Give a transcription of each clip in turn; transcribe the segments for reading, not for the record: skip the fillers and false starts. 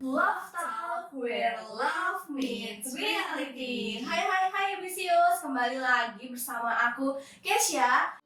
Love Talk where love meets reality. Hai Bisius, kembali lagi bersama aku Kesha.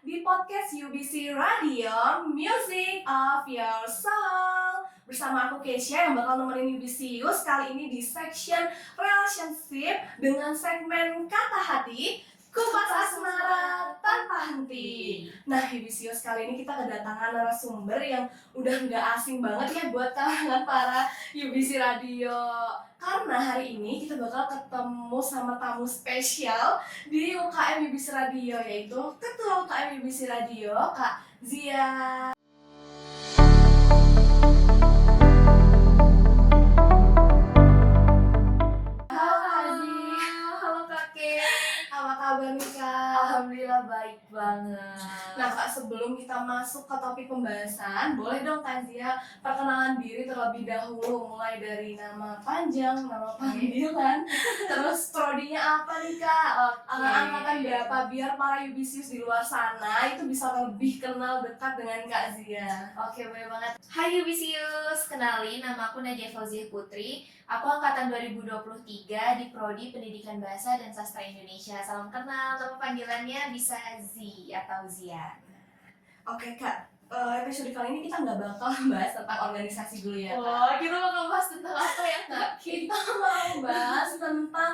Di podcast UBC Radio, Music of Your Soul. Bersama aku Kesha yang bakal nemenin Yubisius kali ini di section relationship dengan segmen kata hati, kupas asmara tanpa henti. Nah, Yubisius kali ini kita kedatangan narasumber yang udah nggak asing banget ya buat kalangan para UBC Radio. Karena hari ini kita bakal ketemu sama tamu spesial di UKM UBC Radio, yaitu Ketua UKM UBC Radio, Kak Zia. Kabar nih Kak? Alhamdulillah baik banget. Nah Kak, sebelum kita masuk ke topik pembahasan, boleh dong Kak Zia perkenalan diri terlebih dahulu, mulai dari nama panjang, nama panggilan, terus prodinya apa nih Kak, angkatan berapa, biar para Yubisius di luar sana itu bisa lebih kenal dekat dengan Kak Zia. Oke, boleh banget. Hai Yubisius, kenalin nama aku Nadia Fauziah Putri. Aku angkatan 2023 di Prodi Pendidikan Bahasa dan Sastra Indonesia. Salam kenal, nama panggilannya bisa Z atau Zia. Oke Kak, episode kali ini kita nggak bakal bahas tentang organisasi dulu ya Kak. Oh, kita bakal bahas tentang apa ya Kak? Kita mau bahas tentang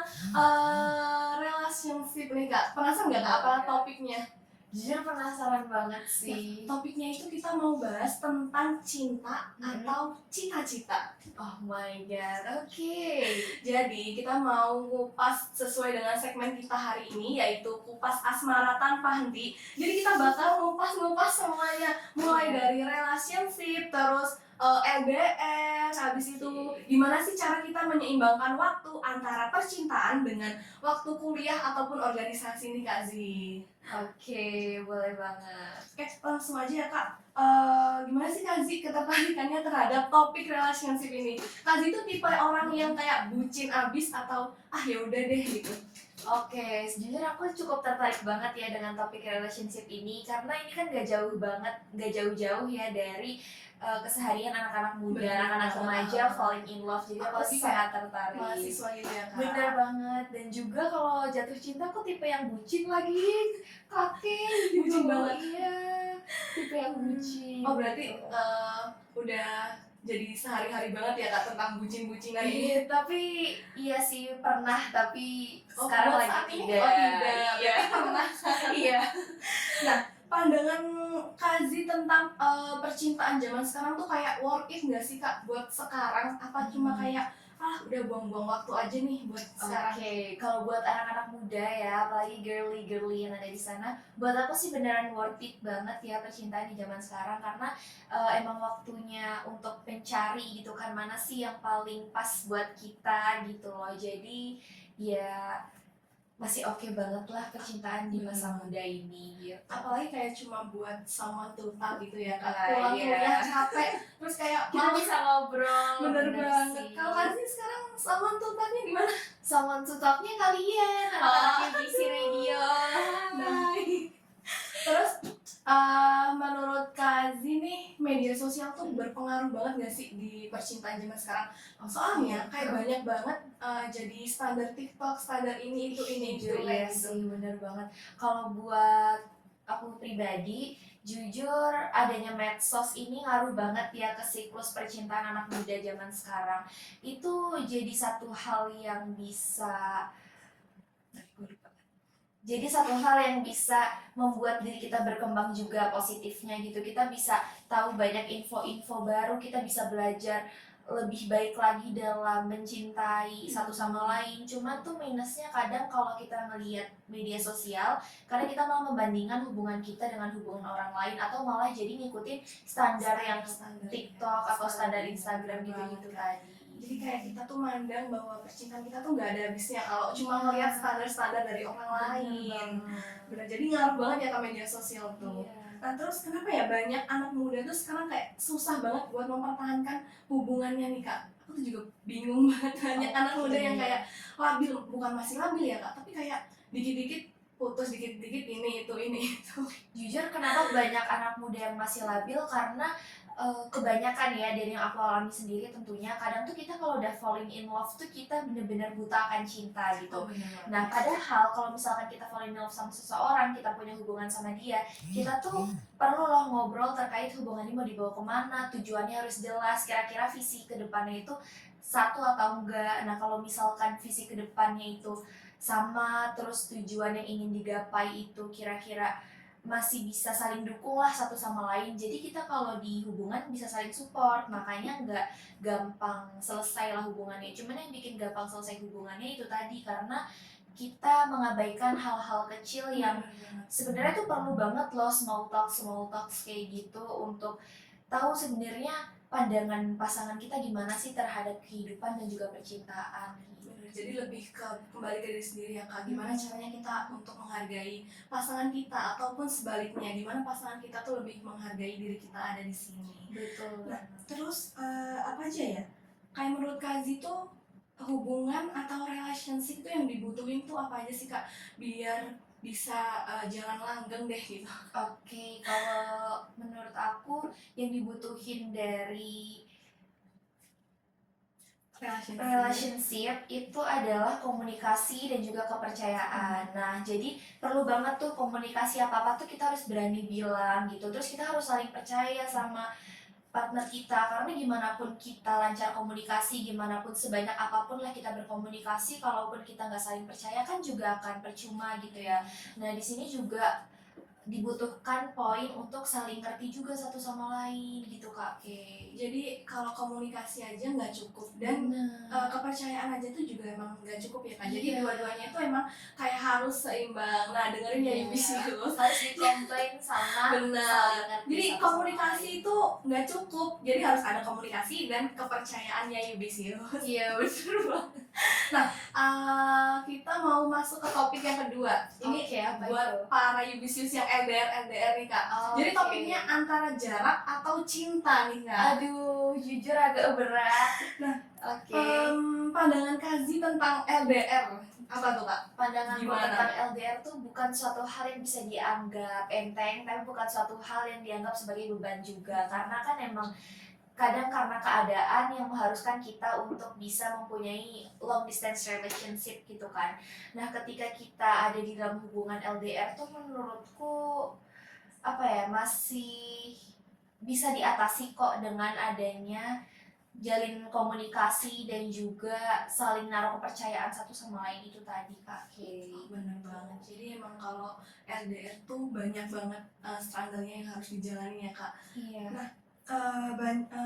relationship nih Kak. Penasaran nggak Kak apa topiknya? Jujur penasaran banget sih. Topiknya itu kita mau bahas tentang cinta atau cita-cita. Oh my god, oke. Jadi kita mau kupas sesuai dengan segmen kita hari ini, yaitu kupas asmara tanpa henti. Jadi kita bakal ngupas semuanya, mulai dari relationship, terus LDR, habis itu gimana sih cara kita menyeimbangkan waktu antara percintaan dengan waktu kuliah ataupun organisasi nih Kak Zi. Oke, boleh banget. Oke, langsung aja ya Kak. Gimana sih Kak Zi ketertarikannya terhadap topik relationship ini? Kak Zi itu tipe orang yang kayak bucin abis atau ya udah deh gitu? Oke, sejujurnya aku cukup tertarik banget ya dengan topik relationship ini karena ini kan gak jauh-jauh ya dari keseharian anak-anak muda, anak-anak remaja falling in love. Jadi aku sih sangat tertarik. Mahasiswa gitu ya Kak? Bener banget. Dan juga kalau jatuh cinta aku tipe yang bucin lagi, kakek gitu. Bucin banget. Iya, tipe yang bucin. Oh berarti udah jadi sehari-hari banget ya Kak tentang bucin-bucinan ini? Iya, tapi iya sih pernah, tapi sekarang lagi tidak. Oh tidak, Iya. pernah. Iya. Nah, pandangan Kazi tentang percintaan zaman sekarang tuh kayak worth it nggak sih Kak buat sekarang? Apa cuma kayak udah buang-buang waktu aja nih buat sekarang? Oke, kalau buat anak-anak muda ya, apalagi girly yang ada di sana, buat aku sih beneran worth it banget ya percintaan di zaman sekarang karena emang waktunya untuk mencari gitu kan mana sih yang paling pas buat kita gitu loh. Jadi ya masih oke banget lah percintaan di masa muda ini gitu. Apalagi kayak cuma buat someone to talk gitu ya Kak. Iya. Pulang kuliah capek, terus kayak Kita bisa ngobrol. bener banget. sih. Kalau Kazi sekarang someone to talknya gimana? Someone to talk-nya kalian, anak-anak UBC Radio. Terus menurut Kazi nih media sosial tuh berpengaruh banget gak sih di percintaan zaman sekarang? Soalnya kayak banyak banget jadi standar TikTok, standar ini itu gitu. Iya sih, bener banget. Kalau buat aku pribadi, jujur adanya medsos ini ngaruh banget ya ke siklus percintaan anak muda zaman sekarang. Itu jadi satu hal yang bisa membuat diri kita berkembang juga positifnya gitu. Kita bisa tahu banyak info-info baru, kita bisa belajar lebih baik lagi dalam mencintai satu sama lain. Cuma tuh minusnya kadang kalau kita ngelihat media sosial, karena kita malah membandingkan hubungan kita dengan hubungan orang lain atau malah jadi ngikutin standar yang TikTok atau standar Instagram gitu-gitu tadi. Jadi kayak kita tuh mandang bahwa percintaan kita tuh nggak ada habisnya kalau cuma ngelihat standar-standar dari orang lain. Benar, jadi ngaruh banget ya ke media sosial tuh. Iya. Nah terus kenapa ya banyak anak muda tuh sekarang kayak susah banget buat mempertahankan hubungannya nih Kak? Aku tuh juga bingung banget, banyak anak muda yang kayak labil, bukan masih labil ya Kak, tapi kayak dikit-dikit putus dikit-dikit ini itu. Jujur kenapa banyak anak muda yang masih labil karena kebanyakan ya dari yang aku alami sendiri tentunya kadang tuh kita kalau udah falling in love tuh kita bener-bener buta akan cinta gitu. Benar. Nah padahal kalau misalkan kita falling in love sama seseorang, kita punya hubungan sama dia, kita tuh perlu loh ngobrol terkait hubungan ini mau dibawa kemana, tujuannya harus jelas, kira-kira visi kedepannya itu satu atau enggak. Nah kalau misalkan visi kedepannya itu sama, terus tujuan yang ingin digapai itu kira-kira masih bisa saling dukung lah satu sama lain. Jadi kita kalau di hubungan bisa saling support, makanya nggak gampang selesai lah hubungannya. Cuman yang bikin gampang selesai hubungannya itu tadi karena kita mengabaikan hal-hal kecil yang sebenarnya tuh perlu banget loh, small talks kayak gitu untuk tahu sebenarnya pandangan pasangan kita gimana sih terhadap kehidupan dan juga percintaan gitu. Jadi lebih ke kembali ke diri sendiri ya Kak, gimana caranya kita untuk menghargai pasangan kita ataupun sebaliknya, gimana pasangan kita tuh lebih menghargai diri kita ada di sini. Betul. Nah, terus apa aja ya? Kayak menurut Kak Zi tuh hubungan atau relationship tuh yang dibutuhin tuh apa aja sih Kak? Biar bisa jalan langgeng deh gitu. Oke, kalau menurut aku yang dibutuhin dari relationship itu adalah komunikasi dan juga kepercayaan. Nah, jadi perlu banget tuh komunikasi apa-apa tuh kita harus berani bilang gitu. Terus kita harus saling percaya sama partner kita karena gimana pun kita lancar komunikasi, gimana pun sebanyak apapun lah kita berkomunikasi, kalaupun kita nggak saling percaya kan juga akan percuma gitu ya. Nah, di sini juga dibutuhkan poin untuk saling ngerti juga satu sama lain gitu Kak. Oke. Jadi kalau komunikasi aja nggak cukup dan kepercayaan aja tuh juga emang nggak cukup ya Kak. Jadi Iya. dua-duanya tuh emang kayak harus seimbang. Nah dengerin ya Yubisius. Harus dikomplain sama Benar. saling ngerti Jadi satu komunikasi itu nggak cukup. Jadi harus ada komunikasi dan kepercayaannya Yubisius. Iya bener banget. Nah kita mau masuk ke topik yang kedua. Ini Oke, apa buat itu? para Yubisius yang LDR nih Kak. Jadi topiknya antara jarak atau cinta nih Kak. Aduh, jujur agak berat. Nah, oke. Pandangan Kazi tentang LDR apa tuh Kak? Pandangan gue Gimana? tentang LDR tuh bukan suatu hal yang bisa dianggap enteng, tapi bukan suatu hal yang dianggap sebagai beban juga. Karena kan emang kadang karena keadaan yang mengharuskan kita untuk bisa mempunyai long distance relationship gitu kan. Nah, ketika kita ada di dalam hubungan LDR tuh menurutku apa ya, masih bisa diatasi kok dengan adanya jalin komunikasi dan juga saling naruh kepercayaan satu sama lain itu tadi Kak. Bener banget. Jadi emang kalau LDR tuh banyak banget struggle-nya yang harus dijalani ya Kak. Iya. Nah,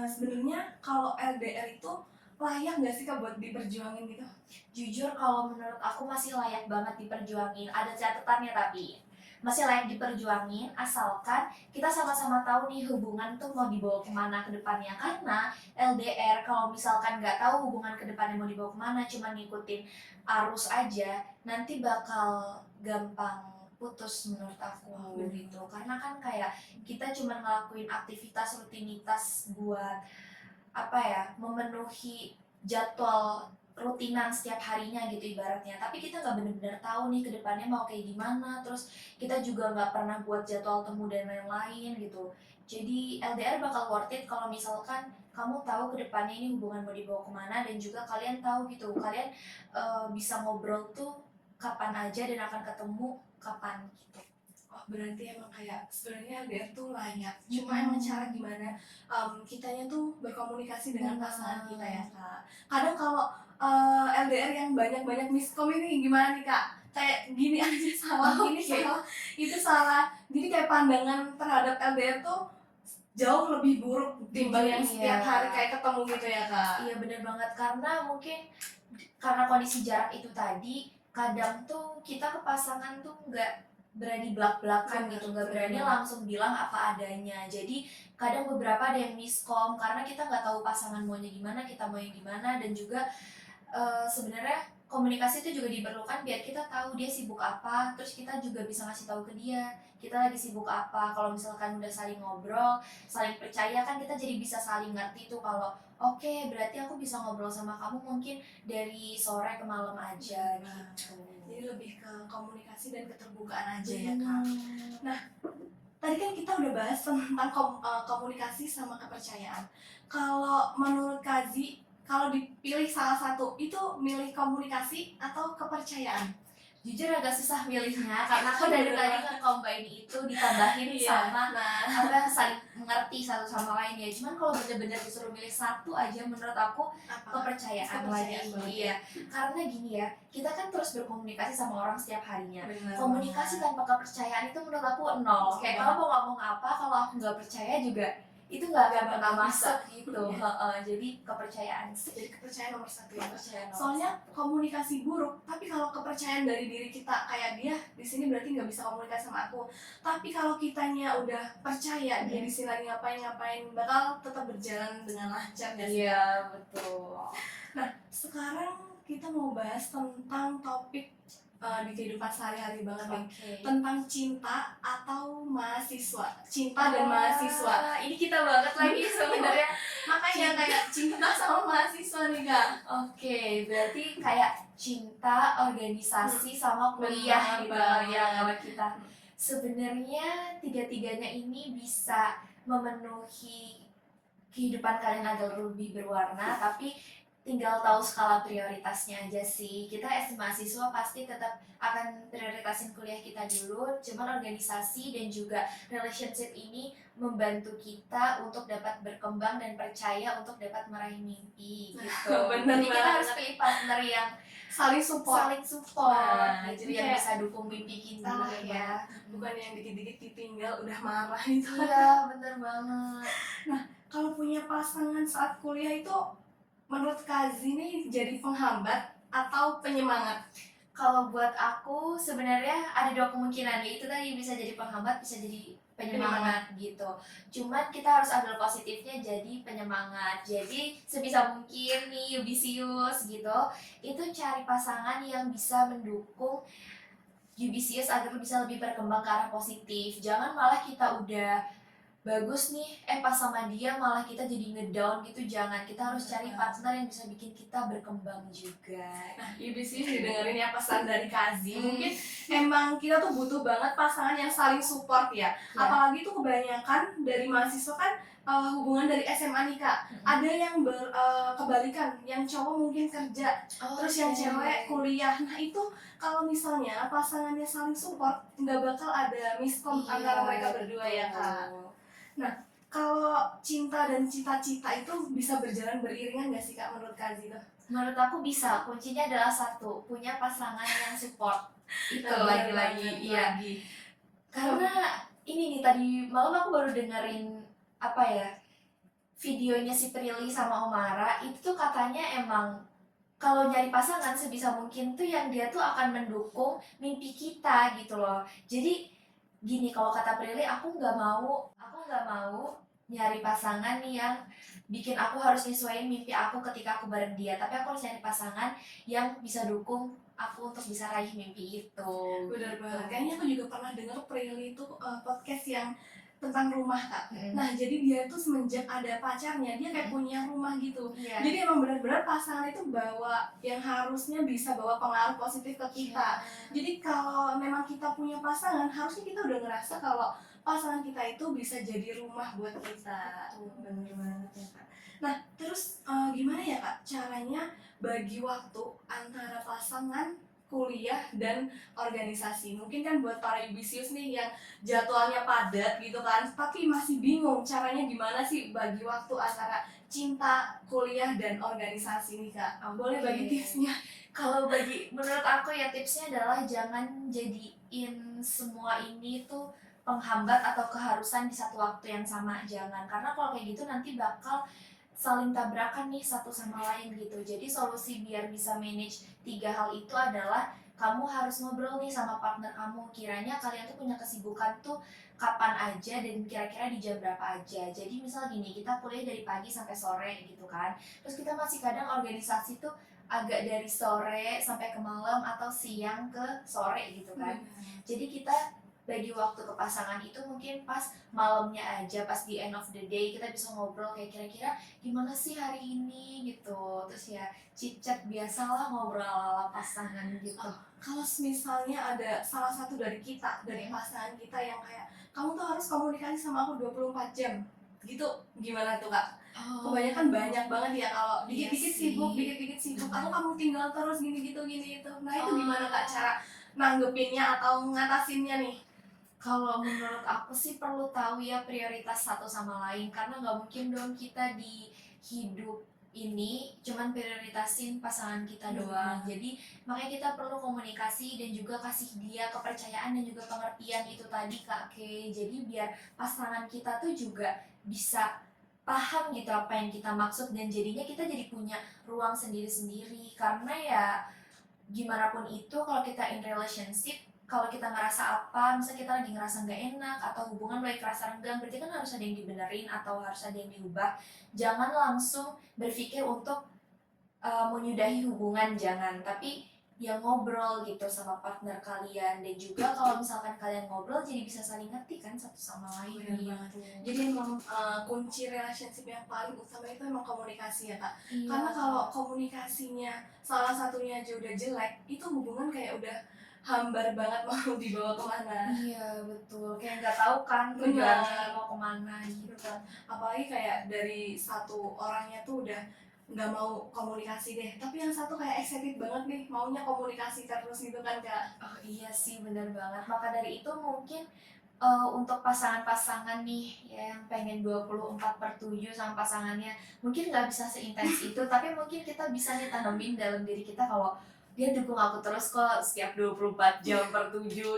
sebenarnya kalau LDR itu layak nggak sih Kak buat diperjuangin gitu? Jujur kalau menurut aku masih layak banget diperjuangin. Ada catatannya tapi masih layak diperjuangin asalkan kita sama-sama tahu nih hubungan tuh mau dibawa kemana ke depannya. Karena LDR kalau misalkan nggak tahu hubungan ke depannya mau dibawa kemana, cuma ngikutin arus aja, nanti bakal gampang putus menurut aku gitu. Karena kan kayak kita cuma ngelakuin aktivitas rutinitas buat apa ya, memenuhi jadwal rutinan setiap harinya gitu ibaratnya, tapi kita nggak benar-benar tahu nih kedepannya mau kayak gimana, terus kita juga nggak pernah buat jadwal temu dan lain-lain gitu. Jadi LDR bakal worth it kalau misalkan kamu tahu kedepannya ini hubungan mau dibawa kemana dan juga kalian tahu gitu, kalian bisa ngobrol tuh kapan aja dan akan ketemu kapan gitu. Oh, berarti emang kayak sebenarnya LDR tuh layak. Cuma emang cara gimana kitanya tuh berkomunikasi dengan pasangan kita ya Kak. Kadang kalau LDR yang banyak-banyak miskom ini gimana nih Kak? Kayak gini aja salah, gini salah, itu salah. Jadi kayak pandangan terhadap LDR tuh jauh lebih buruk dibanding yang setiap hari kayak ketemu gitu ya Kak. Iya bener banget, karena mungkin karena kondisi jarak itu tadi kadang tuh kita ke pasangan tuh nggak berani belak-belakan gitu, nggak berani langsung bilang apa adanya. Jadi kadang beberapa ada yang miskom karena kita nggak tahu pasangan maunya gimana, kita mau yang gimana, dan juga sebenarnya komunikasi itu juga diperlukan biar kita tahu dia sibuk apa, terus kita juga bisa ngasih tahu ke dia kita lagi sibuk apa. Kalau misalkan udah saling ngobrol, saling percaya kan kita jadi bisa saling ngerti tuh kalau oke, berarti aku bisa ngobrol sama kamu mungkin dari sore ke malam aja gitu. Jadi ini lebih ke komunikasi dan keterbukaan aja ya Kak. Nah, tadi kan kita udah bahas tentang komunikasi sama kepercayaan. Kalau menurut Kazi, kalau dipilih salah satu, itu milih komunikasi atau kepercayaan? Jujur agak susah milihnya karena aku dari tadi nge-combine itu ditambahin Iya. sama Nah, saling mengerti satu sama lain ya. Cuman kalau bener-bener disuruh milih satu aja menurut aku apa? kepercayaan lagi. Iya. Karena gini ya, kita kan terus berkomunikasi sama orang setiap harinya. Bener Komunikasi banget. tanpa kepercayaan itu menurut aku nol. Kayak Iya. kalau mau ngomong apa, kalau aku nggak percaya juga itu nggak akan pernah masuk gitu. Iya. Jadi kepercayaan sih. Jadi kepercayaan nomor satu ya. Kepercayaan nomor Soalnya komunikasi buruk, tapi kalau kepercayaan dari diri kita kayak dia di sini berarti nggak bisa komunikasi sama aku. Tapi kalau kitanya udah percaya dia di sini lagi ngapain bakal tetap berjalan dengan lancar ya. Iya, betul. Nah, sekarang kita mau bahas tentang topik di kehidupan sehari-hari banget nih. Tentang cinta atau mahasiswa. Cinta dan mahasiswa. Ini kita banget lagi sebenarnya. Makanya kayak cinta sama mahasiswa nih Kak. Oke, berarti kayak cinta, organisasi sama kuliah Benar gitu banget. ya kalau kita. Sebenarnya tiga-tiganya ini bisa memenuhi kehidupan kalian agar lebih berwarna, tapi tinggal tahu skala prioritasnya aja sih. Kita as mahasiswa pasti tetap akan prioritasin kuliah kita dulu, cuman organisasi dan juga relationship ini membantu kita untuk dapat berkembang dan percaya untuk dapat meraih mimpi gitu. Bener Jadi kita banget. harus pilih partner yang Saling support. Nah, Jadi jadi yang kayak bisa dukung mimpi kita lah ya. bukan yang dikit-dikit ditinggal udah marah itu. Iya, bener banget. Kalau punya pasangan saat kuliah itu menurut Kazi nih jadi penghambat atau penyemangat? Kalau buat aku sebenarnya ada dua kemungkinan, yaitu tadi bisa jadi penghambat, bisa jadi penyemangat gitu. Cuman kita harus ambil positifnya jadi penyemangat. Jadi sebisa mungkin nih Yubisius gitu, itu cari pasangan yang bisa mendukung Yubisius agar bisa lebih berkembang ke arah positif. Jangan malah kita udah bagus nih, pas sama dia malah kita jadi ngedown gitu. Jangan, kita harus cari partner yang bisa bikin kita berkembang juga. Nah, Ibu sih didengerin ya pesan dari Kazi. Mungkin emang kita tuh butuh banget pasangan yang saling support ya. Apalagi tuh kebanyakan dari mahasiswa kan hubungan dari SMA nih Kak. Ada yang kebalikan, yang cowok mungkin kerja, terus yang cewek kuliah. Nah itu kalau misalnya pasangannya saling support, nggak bakal ada miskom antara mereka berdua ya Kak. Nah, kalau cinta dan cita-cita itu bisa berjalan beriringan nggak sih Kak menurut Kazi tuh? Menurut aku bisa, kuncinya adalah satu, punya pasangan yang support. Itu Nah, lagi-lagi, iya. Karena ini nih, tadi malam aku baru dengerin videonya si Prilly sama Omara. Itu tuh katanya emang kalau nyari pasangan sebisa mungkin tuh yang dia tuh akan mendukung mimpi kita gitu loh. Jadi gini, kalau kata Prilly, aku nggak mau nyari pasangan yang bikin aku harus nyesuaiin mimpi aku ketika aku bareng dia, tapi aku harus nyari pasangan yang bisa dukung aku untuk bisa raih mimpi itu. Benar banget. Kayaknya aku juga pernah dengar Prilly itu podcast yang tentang rumah Kak. Nah jadi dia tuh semenjak ada pacarnya dia kayak punya rumah gitu. Jadi emang benar-benar pasangan itu bawa yang harusnya bisa bawa pengaruh positif ke kita. Jadi kalau memang kita punya pasangan harusnya kita udah ngerasa kalau pasangan kita itu bisa jadi rumah buat kita. Benar banget ya Kak. Nah terus gimana ya Kak caranya bagi waktu antara pasangan, kuliah dan organisasi? Mungkin kan buat para Yubisius nih yang jadwalnya padat gitu kan, tapi masih bingung caranya gimana sih bagi waktu antara cinta, kuliah dan organisasi nih Kak. Boleh bagi tipsnya? Kalau menurut aku ya tipsnya adalah jangan jadiin semua ini tuh penghambat atau keharusan di satu waktu yang sama, jangan. Karena kalau kayak gitu nanti bakal saling tabrakan nih satu sama lain gitu. Jadi solusi biar bisa manage tiga hal itu adalah kamu harus ngobrol nih sama partner kamu. Kiranya kalian tuh punya kesibukan tuh kapan aja dan kira-kira di jam berapa aja. Jadi misal gini, kita kuliah dari pagi sampai sore gitu kan. Terus kita masih kadang organisasi tuh agak dari sore sampai ke malam atau siang ke sore gitu kan. Jadi kita bagi waktu ke pasangan itu mungkin pas malamnya aja, pas di end of the day kita bisa ngobrol kayak kira-kira gimana sih hari ini gitu. Terus ya chit-chat biasalah, ngobrol ala pasangan gitu. Kalau misalnya ada salah satu dari kita, dari pasangan kita yang kayak kamu tuh harus komunikasi sama aku 24 jam gitu, gimana tuh Kak? Kebanyakan banyak banget ya kalau Iya dikit-dikit sih. sibuk, dikit-dikit sibuk, Benar. kamu tinggal terus gini gitu gini itu. Nah itu Oh. gimana Kak cara nanggepinnya atau ngatasinnya nih? Kalau menurut aku sih perlu tahu ya prioritas satu sama lain, karena nggak mungkin dong kita di hidup ini cuman prioritasin pasangan kita doang. Jadi makanya kita perlu komunikasi dan juga kasih dia kepercayaan dan juga pengertian itu tadi Kak Kay. Jadi biar pasangan kita tuh juga bisa paham gitu apa yang kita maksud, dan jadinya kita jadi punya ruang sendiri-sendiri. Karena ya gimana pun itu kalau kita in relationship, kalau kita ngerasa apa, misalnya kita lagi ngerasa nggak enak atau hubungan mulai kerasa renggang, berarti kan harus ada yang dibenerin atau harus ada yang diubah. Jangan langsung berpikir untuk menyudahi hubungan, jangan, tapi ya ngobrol gitu sama partner kalian. Dan juga kalau misalkan kalian ngobrol jadi bisa saling ngerti kan satu sama lain. Benar banget. gitu. Jadi emang kunci relationship yang paling utama itu emang komunikasi ya Kak. Iya. Karena kalau komunikasinya salah satunya aja udah jelek, itu hubungan kayak udah hambar banget mau dibawa kemana. Iya betul, kayak nggak tahu kan Benar. tujuannya mau kemana gitu. Apalagi kayak dari satu orangnya tuh udah nggak mau komunikasi deh, tapi yang satu kayak excited banget nih maunya komunikasi terus gitu kan Kak. Oh iya sih, bener banget. Maka dari itu mungkin untuk pasangan-pasangan nih ya, yang pengen 24/7 sama pasangannya, mungkin nggak bisa seintens itu, tapi mungkin kita bisa nih tanemin dalam diri kita kalau dia dukung aku terus kok setiap 24/7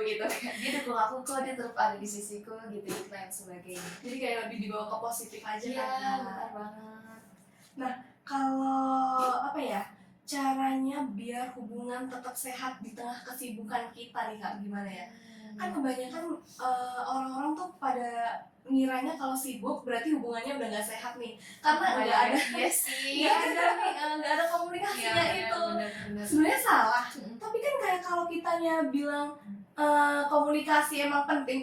gitu. Dia dukung aku kok, dia terus ada di sisiku gitu gitu dan sebagainya. Jadi kayak lebih dibawa ke positif aja Iya, kan Kak. benar banget. Kalau apa ya, caranya biar hubungan tetap sehat di tengah kesibukan kita nih Kak, gimana ya? Kan kebanyakan orang-orang tuh pada ngiranya kalau sibuk berarti hubungannya udah nggak sehat nih, karena nggak ada Iya sih. nggak ada nih nggak ada komunikasinya itu. Benar-benar. Sebenarnya salah, tapi kan kayak kalau kitanya bilang komunikasi emang penting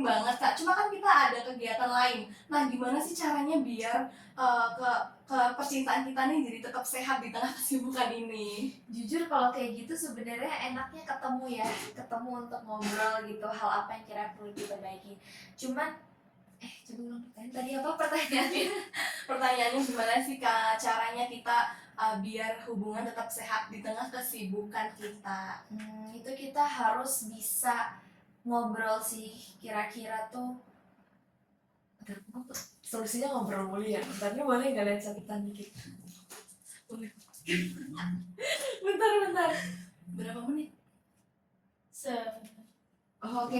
banget Kak. Cuma kan kita ada kegiatan lain. Nah gimana sih caranya biar ke percintaan kita nih jadi tetap sehat di tengah kesibukan ini? Jujur kalau kayak gitu sebenarnya enaknya ketemu ya, ketemu untuk ngobrol gitu hal apa yang kira perlu diperbaiki. Cuman coba ulang pertanyaan tadi apa pertanyaannya? Pertanyaannya gimana sih Kak caranya kita biar hubungan tetap sehat di tengah kesibukan kita? Itu kita harus bisa ngobrol sih, kira-kira tuh. Solusinya ngobrol mulu ya, tapi boleh nggak lihat catatan dikit? Bentar. Berapa menit? Oh, oke.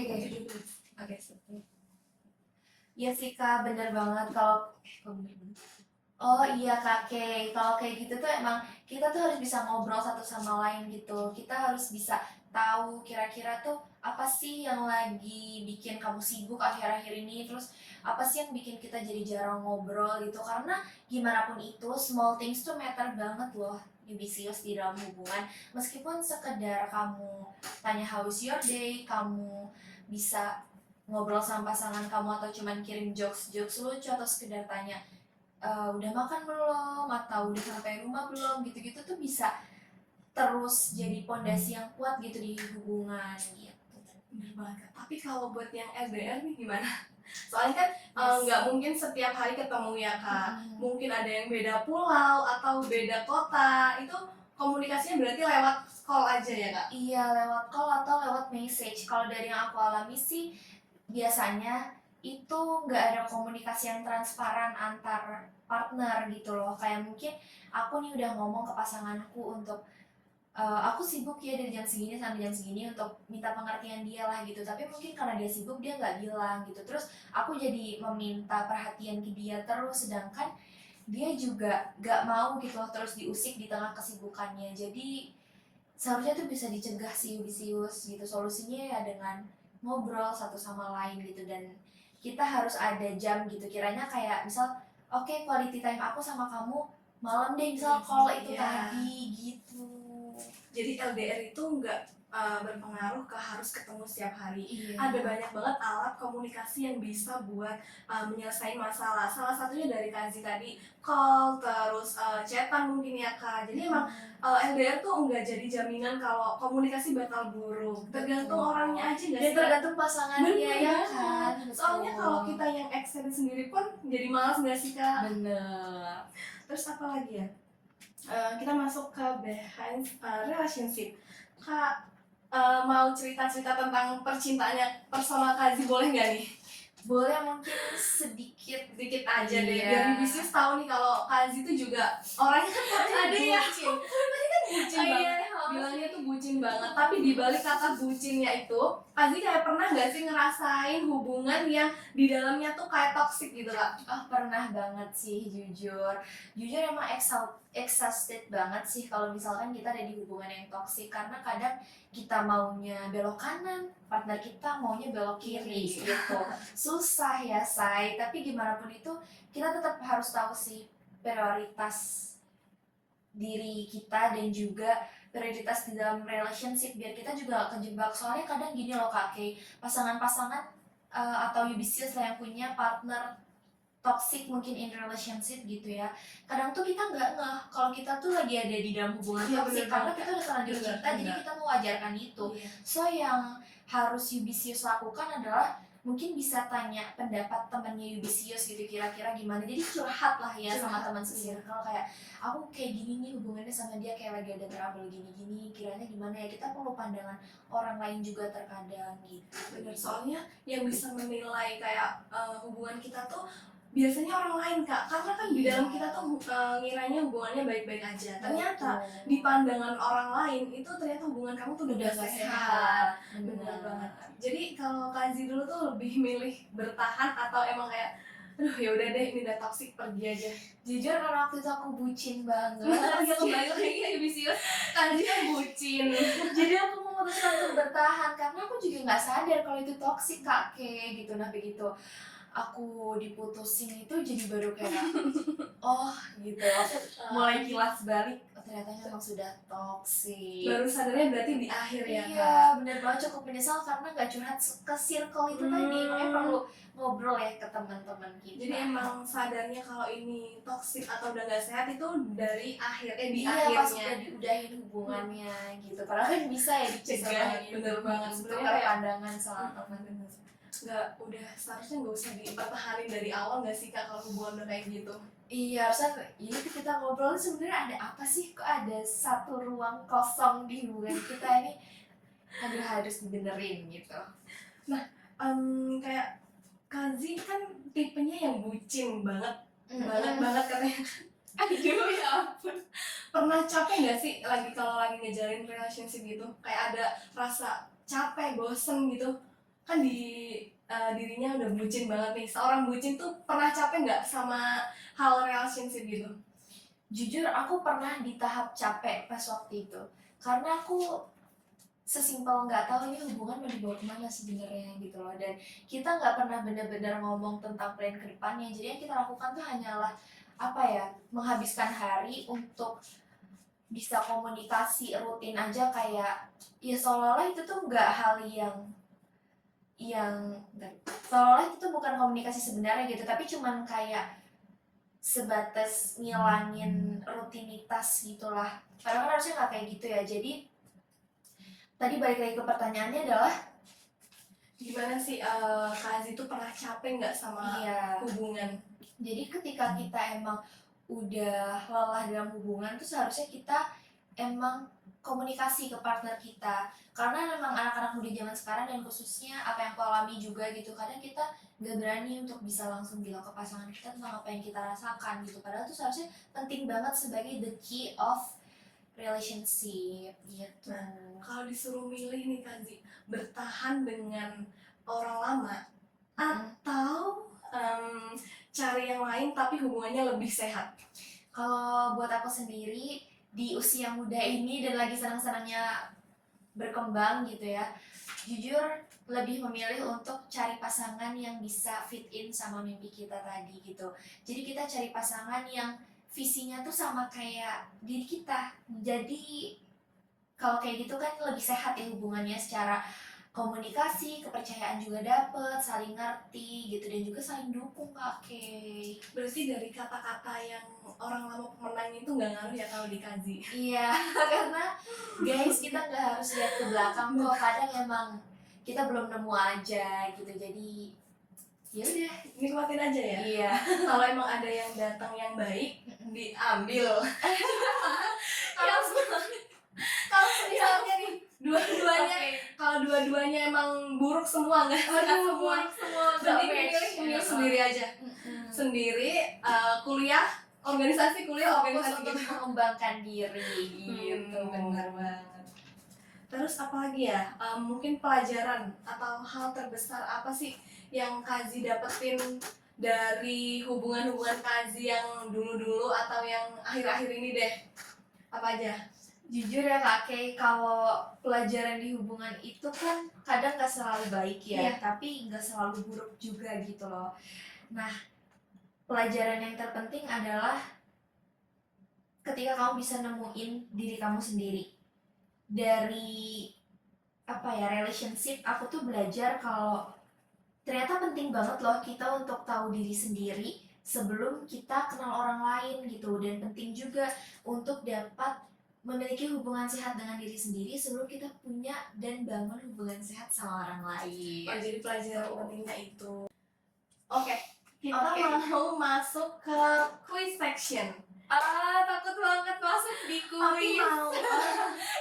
Oke, iya sih Kak, bener banget kalau oh iya Kak Kay, kalau kayak gitu tuh emang kita tuh harus bisa ngobrol satu sama lain gitu. Kita harus bisa tahu kira-kira tuh apa sih yang lagi bikin kamu sibuk akhir-akhir ini, terus apa sih yang bikin kita jadi jarang ngobrol gitu. Karena gimana pun itu, small things tuh matter banget loh, Yubisius, di dalam hubungan. Meskipun sekedar kamu tanya how is your day, kamu bisa ngobrol sama pasangan kamu atau cuman kirim jokes lucu atau sekedar tanya udah makan belum atau udah sampai rumah belum, gitu-gitu tuh bisa terus jadi pondasi yang kuat gitu di hubungan gitu. Bener banget Kak. Tapi kalau buat yang LDR nih gimana? Soalnya kan nggak mungkin setiap hari ketemu ya Kak. Mungkin ada yang beda pulau atau beda kota. Itu komunikasinya berarti lewat call aja ya Kak? Iya, lewat call atau lewat message. Kalau dari yang aku alami sih biasanya itu nggak ada komunikasi yang transparan antar partner gitu loh. Kayak mungkin aku nih udah ngomong ke pasanganku untuk aku sibuk ya dari jam segini sampai jam segini untuk minta pengertian dia lah gitu, tapi mungkin karena dia sibuk dia nggak bilang gitu, terus aku jadi meminta perhatian ke dia terus, sedangkan dia juga nggak mau gitu loh terus diusik di tengah kesibukannya. Jadi seharusnya tuh bisa dicegah sih Yubisius gitu. Solusinya ya dengan ngobrol satu sama lain gitu, dan kita harus ada jam gitu, kiranya kayak misal oke, quality time aku sama kamu malam deh misal call itu Iya. tadi gitu. Jadi LDR itu nggak berpengaruh ke harus ketemu setiap hari. Iya. Ada banyak banget alat komunikasi yang bisa buat menyelesaikan masalah. Salah satunya dari Kazi tadi, call, terus chatan mungkin ya Kak. Jadi emang LDR tuh nggak jadi jaminan kalau komunikasi bakal buruk. Tergantung Betul. orangnya aja nggak Dan sih? tergantung pasangannya Bener ya banget. kan. Soalnya kalau kita yang extend sendiri pun jadi malas nggak sih Kak? bener. Terus apa lagi ya? Kita masuk ke behind relationship. Kak, mau cerita-cerita tentang percintaannya personal Kazi boleh nggak nih? Boleh mungkin sedikit. Sedikit aja deh, Iya. biar bisnis tahu nih kalau Kazi itu juga orangnya kan katanya Ada ya? bucin. Tadi kan bucin banget. Bilangnya tuh bucin banget, tapi di balik kata bucinnya itu, Kazi kayak pernah nggak sih ngerasain hubungan yang di dalamnya tuh kayak toxic gitu Kak? Oh, pernah banget sih, jujur emang exhausted banget sih kalau misalkan kita ada di hubungan yang toksik, karena kadang kita maunya belok kanan, partner kita maunya belok kiri gitu. Susah ya say, tapi gimana pun itu kita tetap harus tahu sih prioritas diri kita dan juga prioritas di dalam relationship biar kita juga gak kejebak. Soalnya kadang gini loh Kak, kayak pasangan-pasangan atau Yubisius lah yang punya partner toxic mungkin in relationship gitu ya, kadang tuh kita nggak ngeh kalau kita tuh lagi ada di dalam hubungan Iya, toxic bener karena banget. kita udah terlanjur Bener, cinta, jadi bener. kita mewajarkan itu. So yang harus Yubisius lakukan adalah mungkin bisa tanya pendapat temannya Yubisius gitu, kira-kira gimana, jadi curhat lah ya sama teman se-circle, kayak aku kayak gini nih hubungannya sama dia, kayak lagi ada trouble gini-gini, kiranya gimana ya, kita perlu pandangan orang lain juga terkadang gitu. Bener, soalnya yang bisa menilai kayak hubungan kita tuh biasanya orang lain Kak, karena kan di dalam kita tuh ngiranya hubungannya baik-baik aja, ternyata di pandangan orang lain itu ternyata hubungan kamu tuh udah gak sehat. Bener banget. Jadi kalau Kazi dulu tuh lebih milih bertahan atau emang kayak aduh ya udah deh ini udah toxic pergi aja? Jujur karena waktu itu aku bucin banget. Ya kembali lagi ya Bisius, Kazi kan bucin. Jadi aku memutuskan untuk bertahan karena aku juga nggak sadar kalau itu toxic Kak, gitu. Nah begitu aku diputusin itu jadi baru kayak oh gitu, aku mulai kilas balik, oh, ternyata memang sudah toxic. Baru sadarnya berarti di akhir ya Kak? Iya bener banget, cukup menyesal karena nggak curhat ke circle itu tadi, makanya perlu ngobrol ya ke teman-teman kita. Jadi emang sadarnya kalau ini toxic atau udah gak sehat itu dari akhirnya di iya, pas akhirnya udah diudahin hubungannya gitu, padahal kan bisa ya cegah, dicegah bener banget. untuk Sebenarnya pandangan sama teman. nggak udah seharusnya nggak usah dipertahanin dari awal nggak sih Kak kalau hubungan udah kayak gitu? Iya, harusnya ya itu kita ngobrol sebenarnya ada apa sih, kok ada satu ruang kosong di hubungan kita ini, aduh harus dibenerin gitu. Nah, kayak Kazi kan tipenya yang bucin banget, banget katanya. Aduh ya ampun. Pernah capek nggak sih kalau lagi ngejalin relationship gitu? Kayak ada rasa capek, bosen gitu? Kan di dirinya udah bucin banget nih. Seorang bucin tuh pernah capek nggak sama hal relationship gitu? Jujur aku pernah di tahap capek pas waktu itu, karena aku sesimpel nggak tahu ini hubungan mau dibawa kemana sebenarnya gitu loh, dan kita nggak pernah benar-benar ngomong tentang plan ke depannya. Jadi yang kita lakukan tuh hanyalah apa ya, menghabiskan hari untuk bisa komunikasi rutin aja, kayak ya seolah-olah itu tuh nggak hal yang seolah-olah itu tuh bukan komunikasi sebenarnya gitu, tapi cuman kayak sebatas ngilangin rutinitas gitulah. Padahal kan harusnya nggak kayak gitu ya. Jadi tadi balik lagi ke pertanyaannya adalah gimana sih Kazi tuh pernah capek nggak sama hubungan? Jadi ketika kita emang udah lelah dalam hubungan tuh seharusnya kita emang komunikasi ke partner kita, karena memang anak-anak muda zaman sekarang dan khususnya apa yang aku alami juga gitu, kadang kita nggak berani untuk bisa langsung bilang ke pasangan kita tentang apa yang kita rasakan gitu, padahal itu seharusnya penting banget sebagai the key of relationship gitu. Nah, kalau disuruh milih nih Kazi, bertahan dengan orang lama atau cari yang lain tapi hubungannya lebih sehat? Kalau buat aku sendiri di usia muda ini dan lagi senang-senangnya berkembang gitu ya, jujur lebih memilih untuk cari pasangan yang bisa fit in sama mimpi kita tadi gitu. Jadi kita cari pasangan yang visinya tuh sama kayak diri kita. Jadi kalau kayak gitu kan lebih sehat ya hubungannya, secara komunikasi, kepercayaan juga dapet, saling ngerti gitu, dan juga saling dukung Kak Kay. Berarti dari kata-kata yang orang lama pemenang itu nggak ngaruh ya kalau dikaji. Iya, karena guys kita nggak harus lihat ke belakang kok, kadang emang kita belum nemu aja gitu, jadi ya udah. Nikmatin aja ya. Iya. Kalau emang ada yang datang yang baik, diambil. Ya, Kalau misalnya nih dua-duanya, oke. kalau dua-duanya emang buruk semua, nggak sehat semua, semua mending milih sendiri aja. Sendiri, kuliah, organisasi kuliah, fokus organisasi untuk gitu. mengembangkan diri gitu. Benar banget. Terus apa lagi ya? Mungkin pelajaran atau hal terbesar apa sih yang Kazi dapetin dari hubungan-hubungan Kazi yang dulu-dulu atau yang akhir-akhir ini deh? Apa aja? Jujur ya Kak Kay, kalau pelajaran di hubungan itu kan kadang gak selalu baik ya, Iya. tapi gak selalu buruk juga gitu loh. Nah, pelajaran yang terpenting adalah ketika kamu bisa nemuin diri kamu sendiri. Dari relationship, aku tuh belajar kalau ternyata penting banget loh kita untuk tahu diri sendiri sebelum kita kenal orang lain gitu, dan penting juga untuk dapat memiliki hubungan sehat dengan diri sendiri sebelum kita punya dan bangun hubungan sehat sama orang lain. Jadi pelajaran pentingnya itu. Oke, kita Oke. mau masuk ke quiz section. Takut banget masuk di Tapi kuis. mau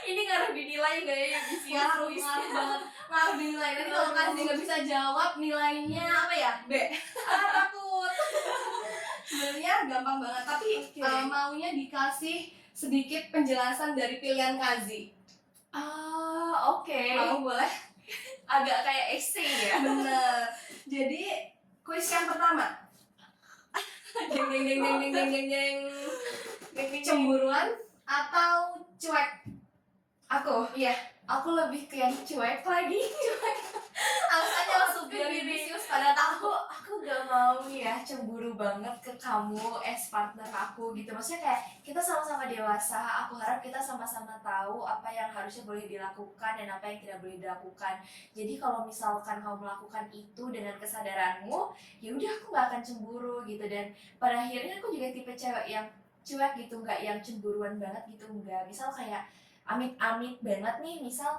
Ini ngaruh dinilai gak ya bisa ngaruh banget, ngaruh dinilai. Nanti kalau Kazi nggak bisa jawab, nilainya apa ya? B. Takut. Sebenarnya gampang banget, tapi Oke. maunya dikasih sedikit penjelasan dari pilihan Kazi. Oke. Mau boleh? Agak kayak essay ya. Bener. Jadi kuis yang pertama. Jeng jeng jeng jeng jeng jeng jeng jeng. Cemburuan atau cuek? Aku Iya. aku lebih ke yang cuek lagi. Alasannya langsung dari Visius pada tahu. Aku gak mau ya cemburu banget ke kamu as partner aku gitu. Maksudnya kayak kita sama-sama dewasa, aku harap kita sama-sama tahu apa yang harusnya boleh dilakukan dan apa yang tidak boleh dilakukan. Jadi kalau misalkan kamu melakukan itu dengan kesadaranmu, ya udah aku gak akan cemburu gitu. Dan pada akhirnya aku juga tipe cewek yang cuek gitu, nggak yang cemburuan banget gitu, enggak. Misal kayak amit-amit banget nih, misal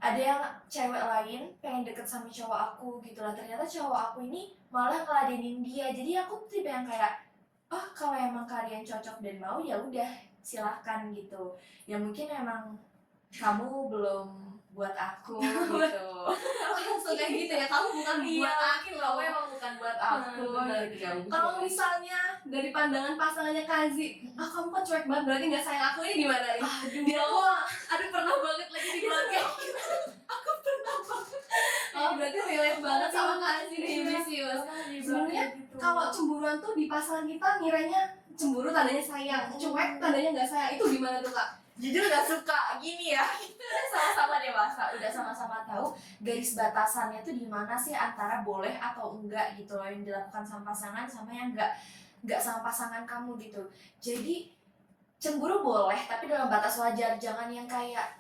ada yang cewek lain pengen deket sama cowok aku gitu lah, ternyata cowok aku ini malah ngeladenin dia. Jadi aku tipe yang kayak, oh kalau emang kalian cocok dan mau ya udah silahkan gitu. Ya mungkin emang kamu belum buat aku gitu. Langsung kayak gitu ya, kamu bukan buat aku kamu emang bukan buat aku Bener. gitu. Ya udah. Kalau misalnya dari pandangan pasangannya Kazi, kamu kan cuek banget, berarti nggak sayang aku, ini gimana nih? Dia Aduh pernah banget lagi dibilang kayak gitu. Oh, berarti relate banget sama Kazi nih, Visius. Sebenarnya kalau cemburuan tuh di pasangan kita ngiranya cemburu tandanya sayang, cuek tandanya nggak sayang, itu gimana tuh Kak? jujur gak suka gini ya, kita udah sama-sama dewasa, udah sama-sama tahu garis batasannya tuh di mana sih antara boleh atau enggak gitu loh yang dilakukan sama pasangan sama yang enggak sama pasangan kamu gitu. Jadi cemburu boleh tapi dalam batas wajar, jangan yang kayak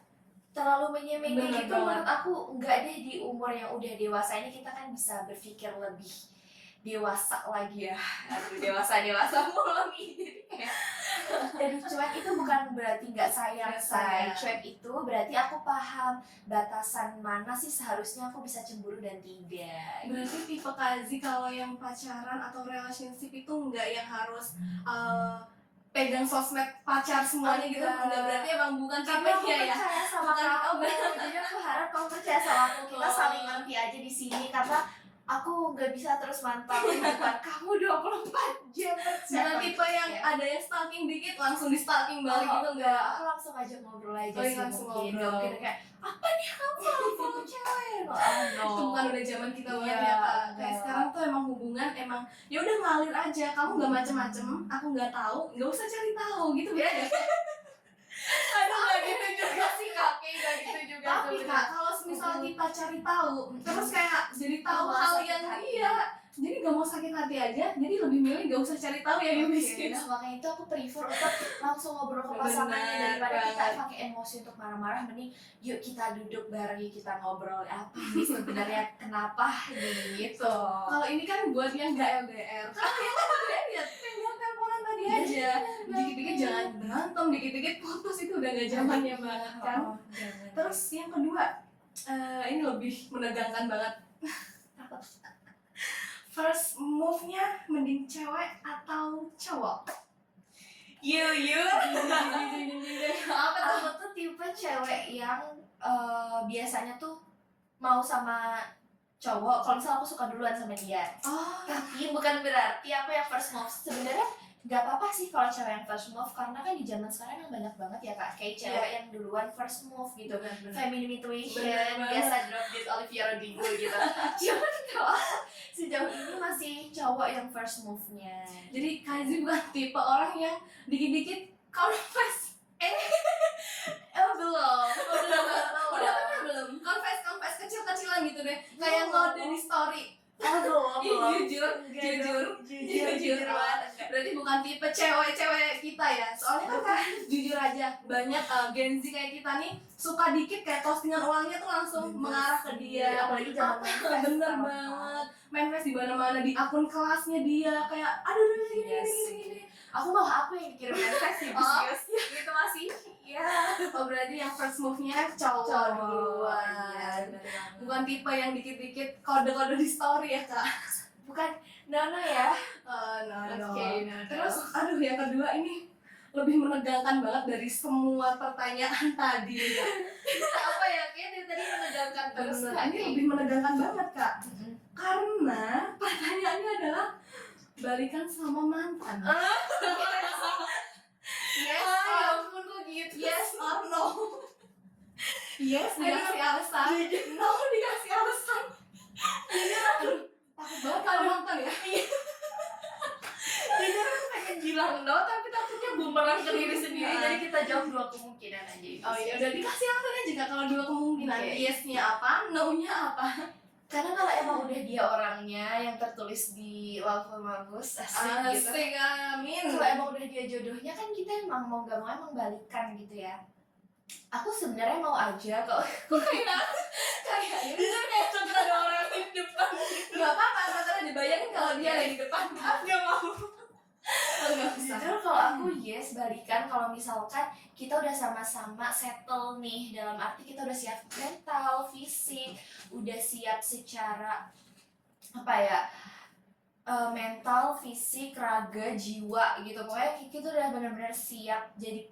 terlalu menye-menye Bener gitu. banget. Menurut aku enggak deh, di umur yang udah dewasa ini kita kan bisa berpikir lebih dewasa lagi ya. Aduh, dewasa mulu nih. Jadi kayak jadi cuek itu bukan berarti nggak sayang, say. Cuek itu berarti aku paham batasan mana sih seharusnya aku bisa cemburu dan tidak. Berarti tipe Kazi kalau yang pacaran atau relationship itu nggak yang harus pegang sosmed pacar semuanya gitu, nggak, berarti emang bukan Karena aku tipenya ya. percaya sama kamu, jadi aku harap kamu percaya sama aku. Kita saling ngerti aja di sini, karena aku nggak bisa terus mantapin depan kamu 24 jam. Bukan tipe yang ada yang stalking dikit langsung di stalking balik gitu, enggak. enggak. Aku langsung aja ngobrol aja Oh, iya, sih, langsung mungkin. ngobrol. Mungkin kayak, apa nih kamu follow cewek? No. Itu bukan udah zaman kita banget Iya, ya Kak. Kayak enggak. sekarang tuh emang hubungan emang ya udah ngalir aja, kamu nggak macem-macem, aku nggak tahu, nggak usah cari tahu gitu ya. Aduh, nggak gitu juga sih kakek, nggak gitu juga. Tapi Kak, kalau misal kita cari tahu, terus kayak jadi tahu Masa hal yang hati. iya jadi gak mau sakit hati aja, jadi lebih milih gak usah cari tahu ya Yubis. Nah makanya itu aku prefer untuk langsung ngobrol ke pasangannya daripada kita pakai emosi untuk marah-marah. Mending yuk kita duduk bareng, yuk kita ngobrol apa sih sebenarnya kenapa gitu. Kalau ini kan buat yang gak LDR, kalau yang LDR ya tinggal teleponan tadi aja, dikit-dikit jangan berantem, dikit-dikit putus, itu udah gak zamannya banget kan. Terus yang kedua, ini lebih menegangkan banget. First move-nya mending cewek atau cowok? Apa tuh? Aku tuh tipe cewek yang biasanya tuh mau sama cowok kalau misalnya aku suka duluan sama dia. Tapi bukan berarti aku yang first move. Sebenarnya nggak apa-apa sih kalau cewek yang first move, karena kan di zaman sekarang yang banyak banget ya kak kayak cewek yang duluan first move gitu. Feminine intuition, biasa drop this Olivia Rodrigo gitu. Cuman kalau sejauh ini masih cowok yang first move-nya. Jadi Kazi bukan tipe orang yang dikit-dikit confess. Belum. Confess kecil-kecilan gitu deh. Kayak ngode di story. Jujur banget. Berarti bukan tipe cewek-cewek kita ya. Soalnya kan jujur aja banyak Gen Z kayak kita nih suka dikit kayak postingan ulangnya tuh langsung mengarah ke dia. Apalagi zaman bener banget. Main face di mana-mana, di akun kelasnya dia kayak aduh gini. Aku yang dikirim message gitu masih ya. Berarti yang first move-nya cowok duluan. Bukan tipe yang dikit-dikit kode-kode di story ya kak. Bukan nono ya. No. Okay. Terus yang kedua ini lebih menegangkan banget dari semua pertanyaan tadi ya. Apa ya, kayaknya dari tadi menegangkan terus. Ini lebih menegangkan banget kak. Karena pertanyaannya adalah balikan sama mantan. Yes, ampun kok gitu. Yes or no? Yes dikasih alasan. No dikasih alasan. Aduh, takut banget kalau mantan ya. Jadi aku pengen bilang no, tapi takutnya bumerang ke diri sendiri. Jadi kita jawab dua kemungkinan aja. Udah dikasih alasan aja kak kalau dua kemungkinan. Yes-nya apa, no-nya apa? Karena kalau emang udah dia orangnya yang tertulis di Love Magus asik gitu. Amin. Kalau emang udah dia jodohnya kan kita emang mau gak mau emang balikan gitu ya. Aku sebenarnya mau aja kalau kayak ada orang di depan. Gak apa-apa, karena dibayangin kalau dia lagi di depan. Gak mau. Jujur kalau aku yes balikan kalau misalkan kita udah sama-sama settle nih, dalam arti kita udah siap mental, fisik, udah siap secara mental, fisik, raga, jiwa gitu. Pokoknya kita udah benar-benar siap jadi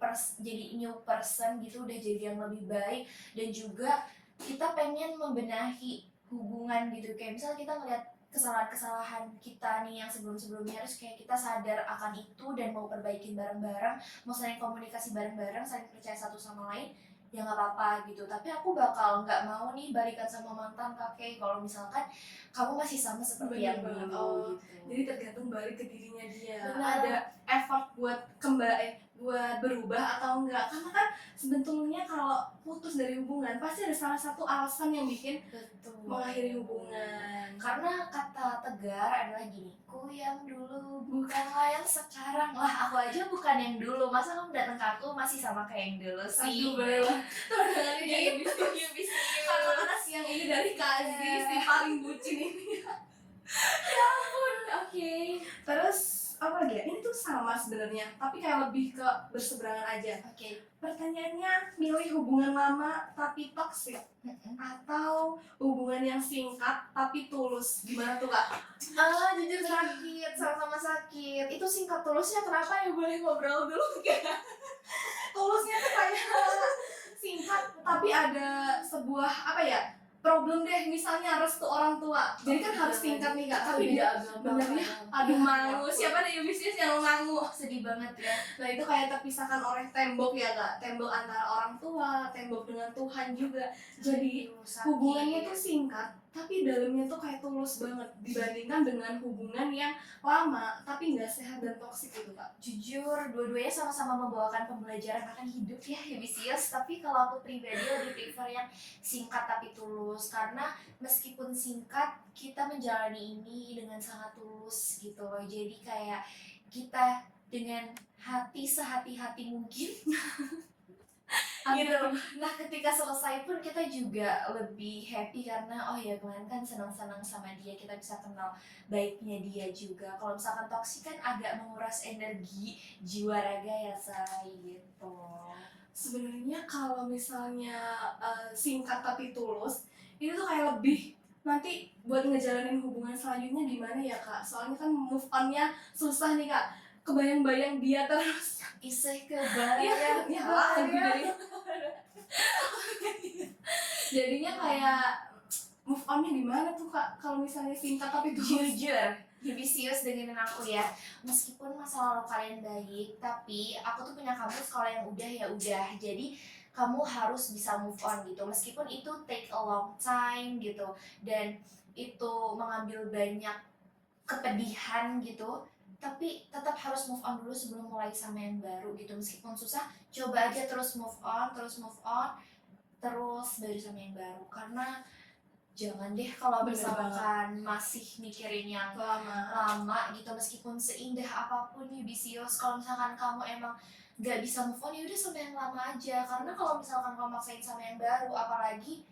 new person gitu, udah jadi yang lebih baik. Dan juga kita pengen membenahi hubungan gitu. Kayak misalnya kita ngeliat kesalahan-kesalahan kita nih yang sebelum-sebelumnya, harus kayak kita sadar akan itu dan mau perbaikin bareng-bareng, mau saling komunikasi bareng-bareng, saling percaya satu sama lain, ya nggak apa-apa gitu. Tapi aku bakal nggak mau nih balikan sama mantan kakek kalau misalkan kamu masih sama seperti yang dulu gitu. Jadi tergantung balik ke dirinya dia. Benar. Ada effort buat buat berubah atau enggak. Karena kan sebetulnya kalau putus dari hubungan pasti ada salah satu alasan yang bikin mengakhiri hubungan. Karena kata Tegar adalah gini, ku yang dulu bukanlah yang sekarang. Lah aku aja bukan yang dulu, masa kamu datang ke aku masih sama kayak yang dulu sih. Aduh bener. Kata-kata siang ini dari Kazi, si paling bucin ini. Ya ampun, oke. Terus apa lagi ya? Ini tuh sama sebenarnya, tapi kayak lebih ke berseberangan aja. Pertanyaannya, milih hubungan lama tapi toksik atau hubungan yang singkat tapi tulus? Gimana tuh kak? Jujur sakit, sama-sama sakit. Itu singkat tulusnya kenapa ya, boleh ngobrol dulu gak? Tulusnya tuh kayak singkat tapi ada sebuah problem deh, misalnya restu orang tua. Jadi kan harus singkat nih kak, tapi dia benernya aduh mangu. Siapa nih bisnis yang mangu? Sedih banget ya. Nah itu kayak terpisahkan oleh tembok ya kak, tembok antara orang tua, tembok dengan Tuhan juga. Jadi hubungannya tuh singkat tapi dalamnya tuh kayak tulus banget dibandingkan dengan hubungan yang lama tapi nggak sehat dan toksik gitu Kak. Jujur, dua-duanya sama-sama membawakan pembelajaran akan hidup ya Yubisius. Tapi kalau aku pribadi lebih prefer yang singkat tapi tulus. Karena meskipun singkat, kita menjalani ini dengan sangat tulus gitu loh. Jadi kayak kita dengan hati sehati-hati mungkin gitu. Nah ketika selesai pun kita juga lebih happy karena oh ya kemarin kan senang-senang sama dia, kita bisa kenal baiknya dia juga. Kalau misalkan toksik kan agak menguras energi jiwa raga ya say gitu. Sebenarnya kalau misalnya singkat tapi tulus itu tuh kayak lebih nanti buat ngejalanin hubungan selanjutnya gimana ya Kak, soalnya kan move on-nya susah nih Kak, kebayang-bayang dia terus. Iseh kebayang Ya lagu dari jadinya kayak move on-nya gimana tuh Kak kalau misalnya singkat tapi tulus? Jujur Yubisius dengerin aku ya, meskipun masa lalu kalian baik, tapi aku tuh punya kamu kalau yang udah ya udah. Jadi kamu harus bisa move on gitu, meskipun itu take a long time gitu, dan itu mengambil banyak kepedihan gitu, tapi tetap harus move on dulu sebelum mulai sama yang baru gitu. Meskipun susah, coba aja terus move on, terus baru sama yang baru. Karena jangan deh kalau Bener misalkan masih mikirin yang lama. gitu, meskipun seindah apapun Yubisius, kalau misalkan kamu emang gak bisa move on ya udah sama yang lama aja. Karena kalau misalkan kamu maksain sama yang baru, apalagi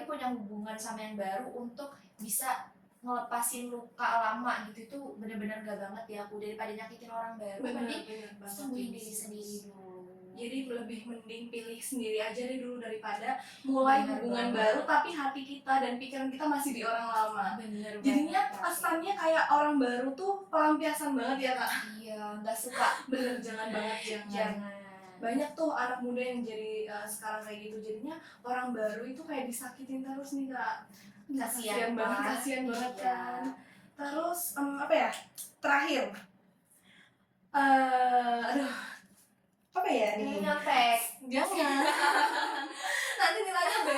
punya hubungan sama yang baru untuk bisa ngelepasin luka lama gitu, itu bener-bener gak banget ya aku. Daripada nyakitin orang baru, mending sembuhin diri sendiri dulu. Jadi lebih mending pilih sendiri aja deh dulu daripada mulai hubungan baru tapi hati kita dan pikiran kita masih di orang lama. Bener Jadinya banget, kesannya kayak orang baru tuh pelampiasan banget ya Kak. iya nggak suka. Bener, jangan banget, jangan. Banyak tuh anak muda yang jadi sekarang kayak gitu, jadinya orang baru itu kayak disakitin terus nih Kak. Kasian banget Iya. kan. Terus terakhir aduh apa ya nih? Nyontek. Jangan. Nanti nilainya B.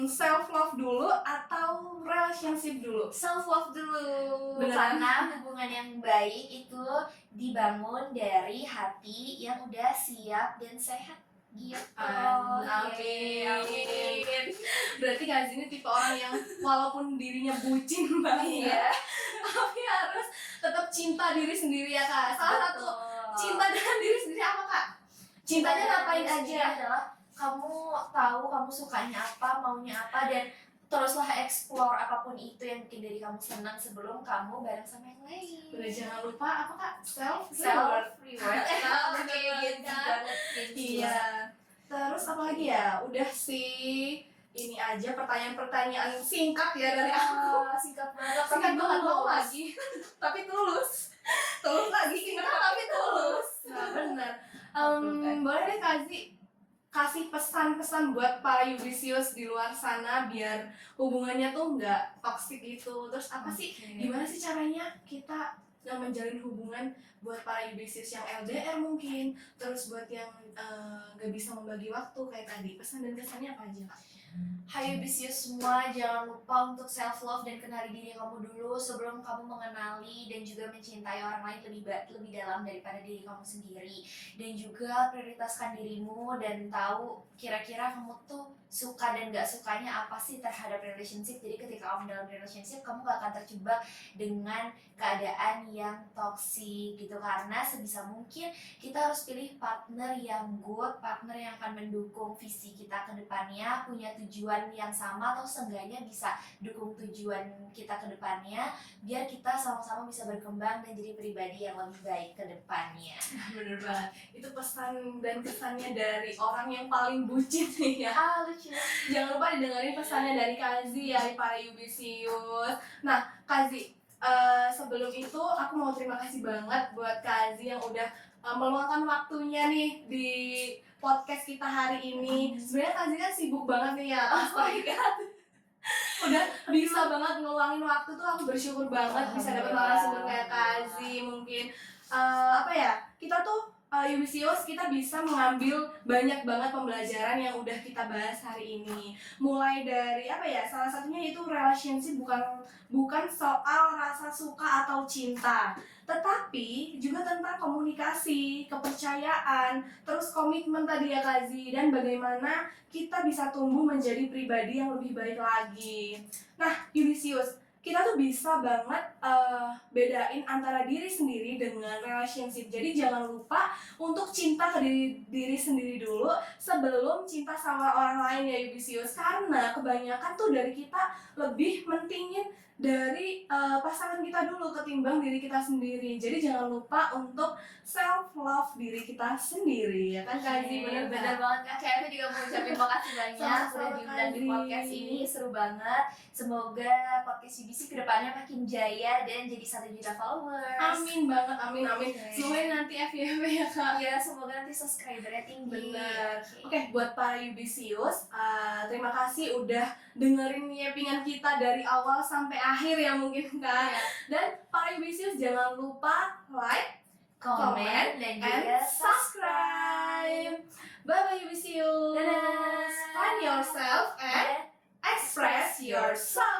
Self love dulu atau relationship dulu? Self love dulu. Beneran? Karena hubungan yang baik itu dibangun dari hati yang udah siap dan sehat gitu. Amin. Berarti Kak Zini tipe orang yang walaupun dirinya bucin banget, Iya. tapi harus tetap cinta diri sendiri ya Kak. Salah satu cinta dengan diri sendiri apa Kak? Cintanya ngapain aja? Adalah kamu tahu kamu sukanya apa, maunya apa, dan teruslah explore apapun itu yang bikin diri kamu senang sebelum kamu bareng sama yang lain. Udah jangan lupa apa Kak? Self reward. Oke, Gitu banget. Iya. Terus apa lagi ya? Udah sih. Ini aja pertanyaan-pertanyaan singkat ya dari aku. Singkat banget. Singkat banget mau lagi. Tapi tulus. Tulus lagi singkat tapi tulus. Nah, benar. Boleh deh kasih pesan-pesan buat para Yubisius di luar sana biar hubungannya tuh nggak toksik gitu. Terus apa sih? Gimana sih caranya kita yang menjalin hubungan buat para Yubisius yang LDR mungkin, terus buat yang gak bisa membagi waktu kayak tadi, pesan dan kesannya apa aja Kak? Hai Yubisius semua, jangan lupa untuk self love dan kenali diri kamu dulu sebelum kamu mengenali dan juga mencintai orang lain lebih dalam daripada diri kamu sendiri. Dan juga prioritaskan dirimu dan tahu kira-kira kamu tuh suka dan gak sukanya apa sih terhadap relationship. Jadi ketika kamu dalam relationship, kamu gak akan terjebak dengan keadaan yang toksik gitu. Karena sebisa mungkin kita harus pilih partner yang good, partner yang akan mendukung visi kita ke depannya, punya tujuan yang sama atau seenggaknya bisa dukung tujuan kita ke depannya, biar kita sama-sama bisa berkembang dan jadi pribadi yang lebih baik ke depannya. Bener banget, itu pesan dan kesannya dari orang yang paling bucin nih ya. Lucu. Jangan lupa didengerin pesannya dari Kazi ya, para Yubisius. Nah Kazi, sebelum itu aku mau terima kasih banget buat Kazi yang udah meluangkan waktunya nih di podcast kita hari ini. Sebenarnya Kazi kan sibuk banget nih ya, udah bisa banget ngeluangin waktu tuh, aku bersyukur banget bisa dapat narasumber kayak Kazi. Mungkin kita tuh Yubisius kita bisa mengambil banyak banget pembelajaran yang udah kita bahas hari ini. Mulai dari apa ya? Salah satunya itu relationship bukan soal rasa suka atau cinta, tetapi juga tentang komunikasi, kepercayaan, terus komitmen tadi ya Kazi, dan bagaimana kita bisa tumbuh menjadi pribadi yang lebih baik lagi. Nah, Yubisius, kita tuh bisa banget bedain antara diri sendiri dengan relationship. Jadi jangan lupa untuk cinta ke diri sendiri dulu sebelum cinta sama orang lain ya Yubisius. Karena kebanyakan tuh dari kita lebih mentingin dari pasangan kita dulu ketimbang diri kita sendiri. Jadi jangan lupa untuk self love diri kita sendiri, ya kan Kazi? Bener banget Kak, kayak aku juga mau ucapin makasih banyak Sama-sama, udah diundang di Kazi. podcast ini, seru banget. Semoga podcast UBC kedepannya makin jaya dan jadi 1 juta followers. Amin banget, amin. Oke. Semoga nanti FYP ya Kak. Ya, semoga nanti subscribernya tinggi. Benar. Oke. Oke, buat para Yubisius, terima kasih udah dengerin yappingan kita dari awal sampai akhir ya mungkin Kak. Iya. Dan para Yubisius jangan lupa like, Comment dan juga and subscribe. Bye bye Yubisius. Dadah. Find yourself and express your soul.